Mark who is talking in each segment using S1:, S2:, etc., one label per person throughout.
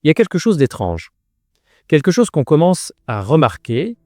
S1: Il y a quelque chose d'étrange, quelque chose qu'on commence à remarquer,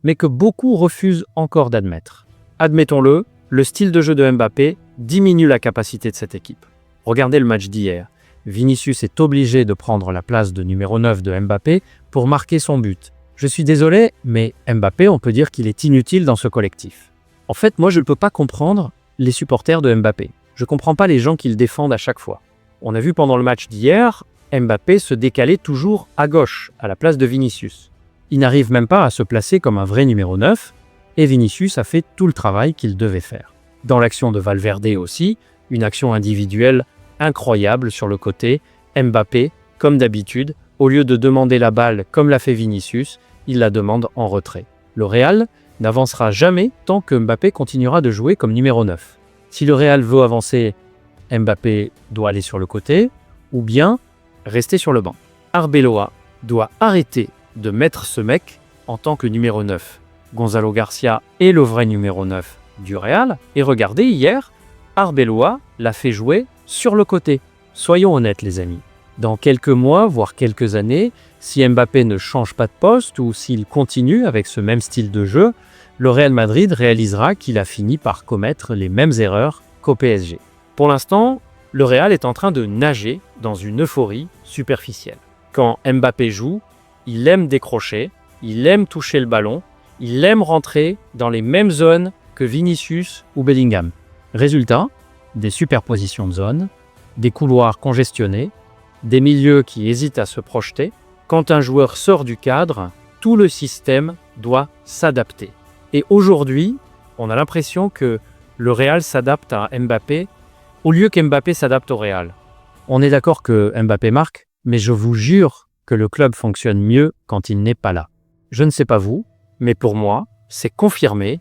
S1: mais que beaucoup refusent encore d'admettre. Admettons-le, le style de jeu de Mbappé diminue la capacité de cette équipe. Regardez le match d'hier. Vinicius est obligé de prendre la place de numéro 9 de Mbappé pour marquer son but. Je suis désolé, mais Mbappé, on peut dire qu'il est inutile dans ce collectif. En fait, moi, je ne peux pas comprendre les supporters de Mbappé. Je ne comprends pas les gens qui le défendent à chaque fois. On a vu pendant le match d'hier, Mbappé se décalait toujours à gauche, à la place de Vinicius. Il n'arrive même pas à se placer comme un vrai numéro 9, et Vinicius a fait tout le travail qu'il devait faire. Dans l'action de Valverde aussi, une action individuelle incroyable sur le côté, Mbappé, comme d'habitude, au lieu de demander la balle comme l'a fait Vinicius, il la demande en retrait. Le Real n'avancera jamais tant que Mbappé continuera de jouer comme numéro 9. Si le Real veut avancer, Mbappé doit aller sur le côté, ou bien rester sur le banc. Arbeloa doit arrêter de mettre ce mec en tant que numéro 9. Gonzalo Garcia est le vrai numéro 9 du Real. Et regardez, hier, Arbeloa l'a fait jouer sur le côté. Soyons honnêtes les amis. Dans quelques mois, voire quelques années, si Mbappé ne change pas de poste ou s'il continue avec ce même style de jeu, le Real Madrid réalisera qu'il a fini par commettre les mêmes erreurs qu'au PSG. Pour l'instant, le Real est en train de nager dans une euphorie superficielle. Quand Mbappé joue, il aime décrocher, il aime toucher le ballon, il aime rentrer dans les mêmes zones que Vinicius ou Bellingham. Résultat, des superpositions de zones, des couloirs congestionnés, des milieux qui hésitent à se projeter. Quand un joueur sort du cadre, tout le système doit s'adapter. Et aujourd'hui, on a l'impression que le Real s'adapte à Mbappé au lieu qu'Mbappé s'adapte au Real. On est d'accord que Mbappé marque, mais je vous jure que le club fonctionne mieux quand il n'est pas là. Je ne sais pas vous, mais pour moi, c'est confirmé,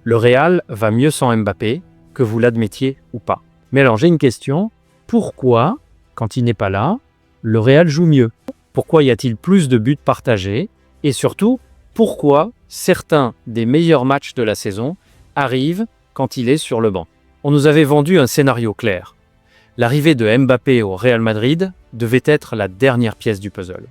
S1: le Real va mieux sans Mbappé, que vous l'admettiez ou pas. Mais alors j'ai une question, pourquoi, quand il n'est pas là, le Real joue mieux? Pourquoi y a-t-il plus de buts partagés? Et surtout, pourquoi certains des meilleurs matchs de la saison arrivent quand il est sur le banc? On nous avait vendu un scénario clair. L'arrivée de Mbappé au Real Madrid devait être la dernière pièce du puzzle.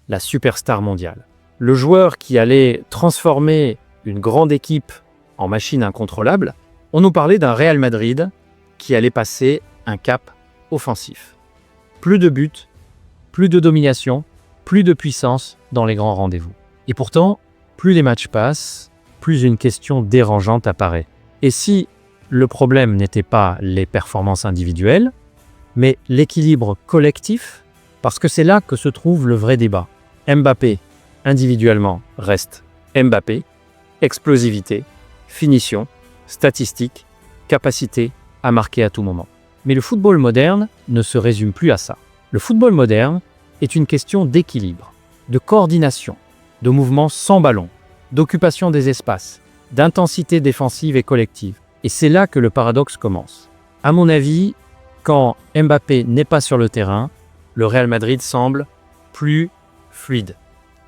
S1: La superstar mondiale. Le joueur qui allait transformer une grande équipe en machine incontrôlable. On nous parlait d'un Real Madrid qui allait passer un cap offensif. Plus de buts, plus de domination, plus de puissance dans les grands rendez-vous. Et pourtant, plus les matchs passent, plus une question dérangeante apparaît. Et si le problème n'était pas les performances individuelles, mais l'équilibre collectif, parce que c'est là que se trouve le vrai débat. Mbappé, individuellement, reste Mbappé, explosivité, finition, statistique, capacité à marquer à tout moment. Mais le football moderne ne se résume plus à ça. Le football moderne est une question d'équilibre, de coordination, de mouvement sans ballon, d'occupation des espaces, d'intensité défensive et collective. Et c'est là que le paradoxe commence. À mon avis, quand Mbappé n'est pas sur le terrain, le Real Madrid semble plus fluide,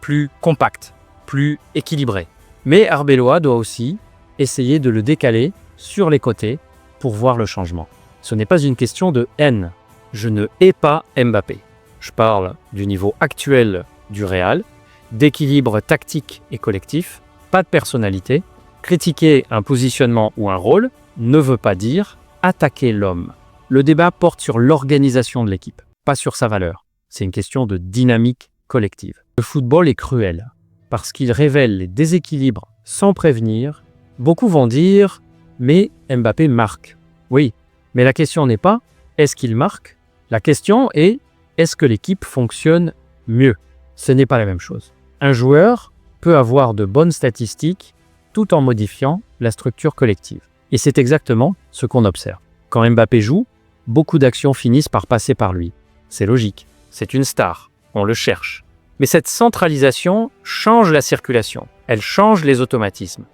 S1: plus compact, plus équilibré. Mais Arbeloa doit aussi essayer de le décaler sur les côtés pour voir le changement. Ce n'est pas une question de haine. Je ne hais pas Mbappé. Je parle du niveau actuel du Real, d'équilibre tactique et collectif, pas de personnalité. Critiquer un positionnement ou un rôle ne veut pas dire attaquer l'homme. Le débat porte sur l'organisation de l'équipe, pas sur sa valeur. C'est une question de dynamique collective. Le football est cruel parce qu'il révèle les déséquilibres sans prévenir. Beaucoup vont dire « mais Mbappé marque ». Oui, mais la question n'est pas « est-ce qu'il marque ?» La question est « est-ce que l'équipe fonctionne mieux ?» Ce n'est pas la même chose. Un joueur peut avoir de bonnes statistiques tout en modifiant la structure collective. Et c'est exactement ce qu'on observe. Quand Mbappé joue, beaucoup d'actions finissent par passer par lui. C'est logique, c'est une star, on le cherche. Mais cette centralisation change la circulation, elle change les automatismes,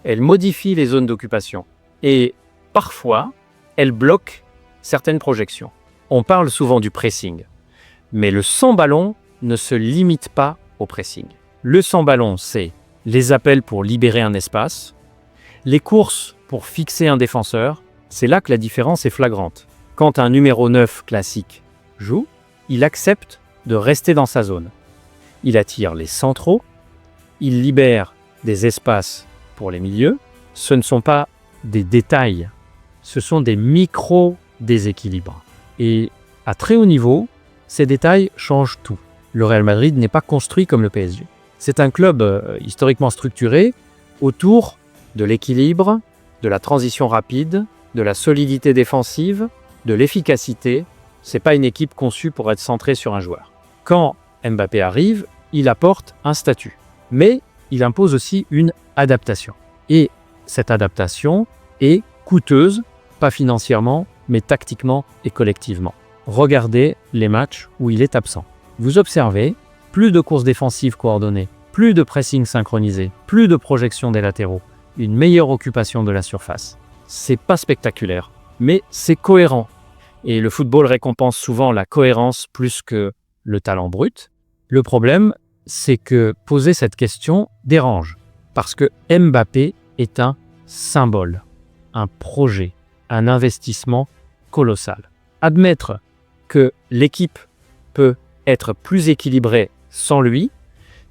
S1: elle modifie les zones d'occupation et parfois, elle bloque certaines projections. On parle souvent du pressing, mais le sans-ballon ne se limite pas au pressing. Le sans-ballon, c'est les appels pour libérer un espace, les courses pour fixer un défenseur, c'est là que la différence est flagrante. Quand un numéro 9 classique joue, il accepte de rester dans sa zone. Il attire les centraux, il libère des espaces pour les milieux. Ce ne sont pas des détails, ce sont des micro-déséquilibres. Et à très haut niveau, ces détails changent tout. Le Real Madrid n'est pas construit comme le PSG. C'est un club historiquement structuré autour de l'équilibre, de la transition rapide, de la solidité défensive, de l'efficacité. C'est pas une équipe conçue pour être centrée sur un joueur. Quand Mbappé arrive, il apporte un statut, mais il impose aussi une adaptation. Et cette adaptation est coûteuse, pas financièrement, mais tactiquement et collectivement. Regardez les matchs où il est absent. Vous observez, plus de courses défensives coordonnées, plus de pressing synchronisé, plus de projection des latéraux, une meilleure occupation de la surface. C'est pas spectaculaire, mais c'est cohérent. Et le football récompense souvent la cohérence plus que le talent brut. Le problème, c'est que poser cette question dérange, parce que Mbappé est un symbole, un projet, un investissement colossal. Admettre que l'équipe peut être plus équilibrée sans lui,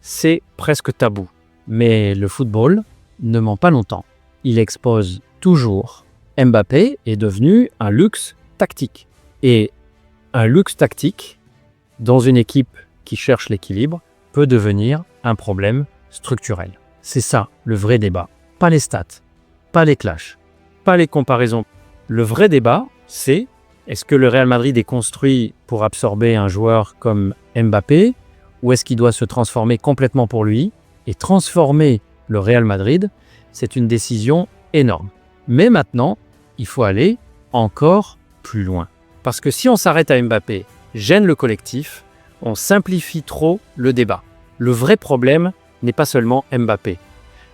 S1: c'est presque tabou. Mais le football ne ment pas longtemps. Il expose toujours. Mbappé est devenu un luxe tactique. Et un luxe tactique, dans une équipe qui cherche l'équilibre, peut devenir un problème structurel. C'est ça le vrai débat. Pas les stats, pas les clashs, pas les comparaisons. Le vrai débat, c'est est-ce que le Real Madrid est construit pour absorber un joueur comme Mbappé ou est-ce qu'il doit se transformer complètement pour lui? Et transformer le Real Madrid, c'est une décision énorme. Mais maintenant, il faut aller encore plus loin. Parce que si on s'arrête à Mbappé, gêne le collectif, on simplifie trop le débat. Le vrai problème n'est pas seulement Mbappé.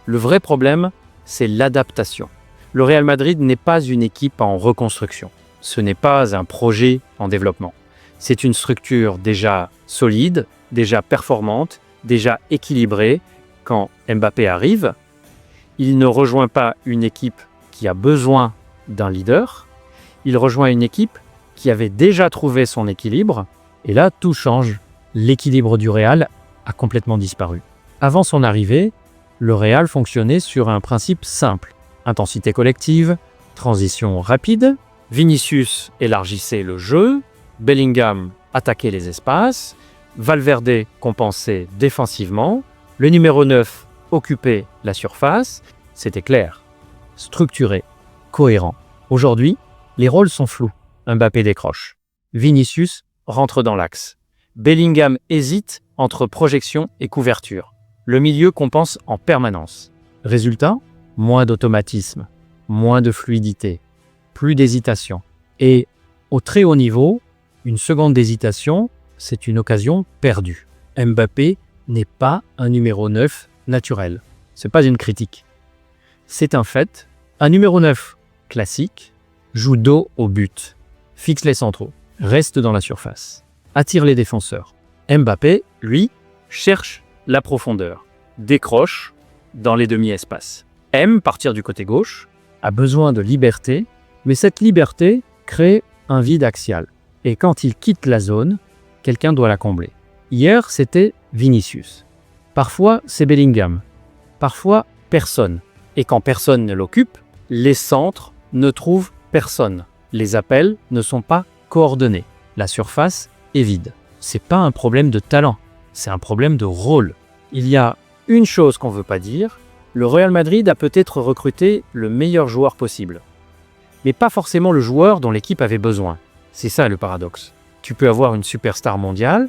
S1: Le vrai problème, c'est l'adaptation. Le Real Madrid n'est pas une équipe en reconstruction. Ce n'est pas un projet en développement. C'est une structure déjà solide, déjà performante, déjà équilibrée. Quand Mbappé arrive, il ne rejoint pas une équipe qui a besoin d'un leader, il rejoint une équipe qui avait déjà trouvé son équilibre, et là, tout change. L'équilibre du Real a complètement disparu. Avant son arrivée, le Real fonctionnait sur un principe simple. Intensité collective, transition rapide, Vinicius élargissait le jeu, Bellingham attaquait les espaces, Valverde compensait défensivement, le numéro 9 occupait la surface. C'était clair, structuré, cohérent. Aujourd'hui, les rôles sont flous. Mbappé décroche. Vinicius rentre dans l'axe. Bellingham hésite entre projection et couverture. Le milieu compense en permanence. Résultat, moins d'automatisme, moins de fluidité, plus d'hésitation. Et au très haut niveau, une seconde d'hésitation, c'est une occasion perdue. Mbappé n'est pas un numéro 9 naturel. Ce n'est pas une critique. C'est un fait. Un numéro 9 classique joue dos au but, fixe les centraux, reste dans la surface, attire les défenseurs. Mbappé, lui, cherche la profondeur, décroche dans les demi-espaces, aime partir du côté gauche, a besoin de liberté, mais cette liberté crée un vide axial. Et quand il quitte la zone, quelqu'un doit la combler. Hier, c'était Vinicius. Parfois, c'est Bellingham. Parfois, personne. Et quand personne ne l'occupe, les centres ne trouvent personne. Les appels ne sont pas coordonnés. La surface est vide. C'est pas un problème de talent, c'est un problème de rôle. Il y a une chose qu'on ne veut pas dire, le Real Madrid a peut-être recruté le meilleur joueur possible. Mais pas forcément le joueur dont l'équipe avait besoin. C'est ça le paradoxe. Tu peux avoir une superstar mondiale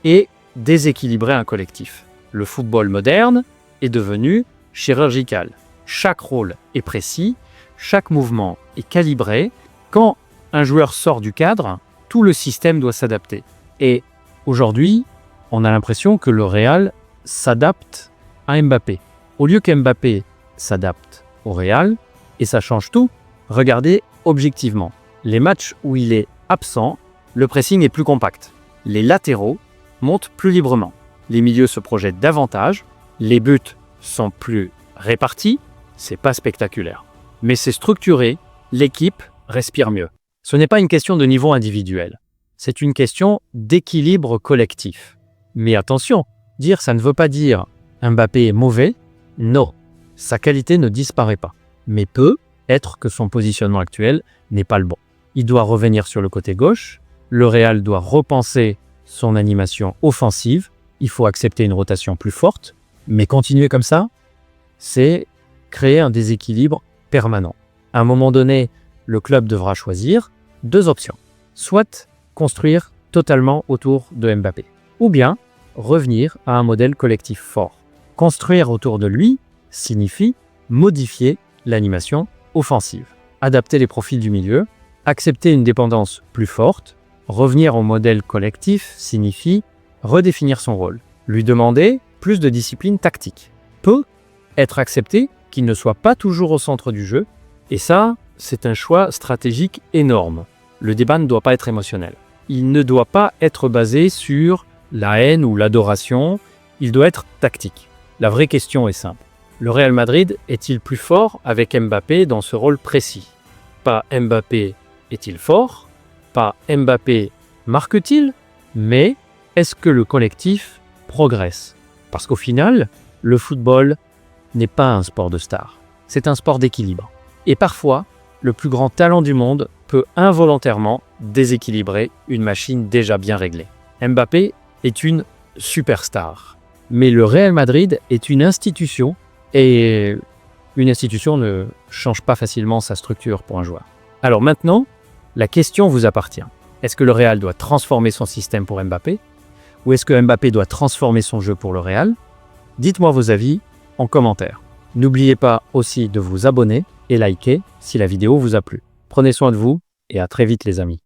S1: et déséquilibrer un collectif. Le football moderne est devenu chirurgical. Chaque rôle est précis, chaque mouvement est calibré. Quand un joueur sort du cadre, tout le système doit s'adapter. Et aujourd'hui, on a l'impression que le Real s'adapte à Mbappé. Au lieu qu'Mbappé s'adapte au Real, et ça change tout, regardez objectivement. Les matchs où il est absent, le pressing est plus compact. Les latéraux montent plus librement. Les milieux se projettent davantage. Les buts sont plus répartis. C'est pas spectaculaire. Mais c'est structuré. L'équipe respire mieux. Ce n'est pas une question de niveau individuel. c'est une question d'équilibre collectif. Mais attention, ça ne veut pas dire Mbappé est mauvais. Non, sa qualité ne disparaît pas. Mais peut être que son positionnement actuel n'est pas le bon. Il doit revenir sur le côté gauche. Le Real doit repenser son animation offensive. Il faut accepter une rotation plus forte. Mais continuer comme ça, c'est créer un déséquilibre permanent. À un moment donné, le club devra choisir 2 options. Soit construire totalement autour de Mbappé, ou bien revenir à un modèle collectif fort. Construire autour de lui signifie modifier l'animation offensive, adapter les profils du milieu, accepter une dépendance plus forte. Revenir au modèle collectif signifie redéfinir son rôle, lui demander plus de discipline tactique. Peut être accepté qu'il ne soit pas toujours au centre du jeu, et ça, c'est un choix stratégique énorme. Le débat ne doit pas être émotionnel. Il ne doit pas être basé sur la haine ou l'adoration, il doit être tactique. La vraie question est simple. Le Real Madrid est-il plus fort avec Mbappé dans ce rôle précis? Pas Mbappé est-il fort? Pas Mbappé marque-t-il? Mais est-ce que le collectif progresse? Parce qu'au final, le football n'est pas un sport de star. C'est un sport d'équilibre. Et parfois, le plus grand talent du monde peut involontairement déséquilibrer une machine déjà bien réglée. Mbappé est une superstar. Mais le Real Madrid est une institution et une institution ne change pas facilement sa structure pour un joueur. Alors maintenant, la question vous appartient. Est-ce que le Real doit transformer son système pour Mbappé? Ou est-ce que Mbappé doit transformer son jeu pour le Real? Dites-moi vos avis en commentaire. N'oubliez pas aussi de vous abonner et liker si la vidéo vous a plu. Prenez soin de vous et à très vite les amis.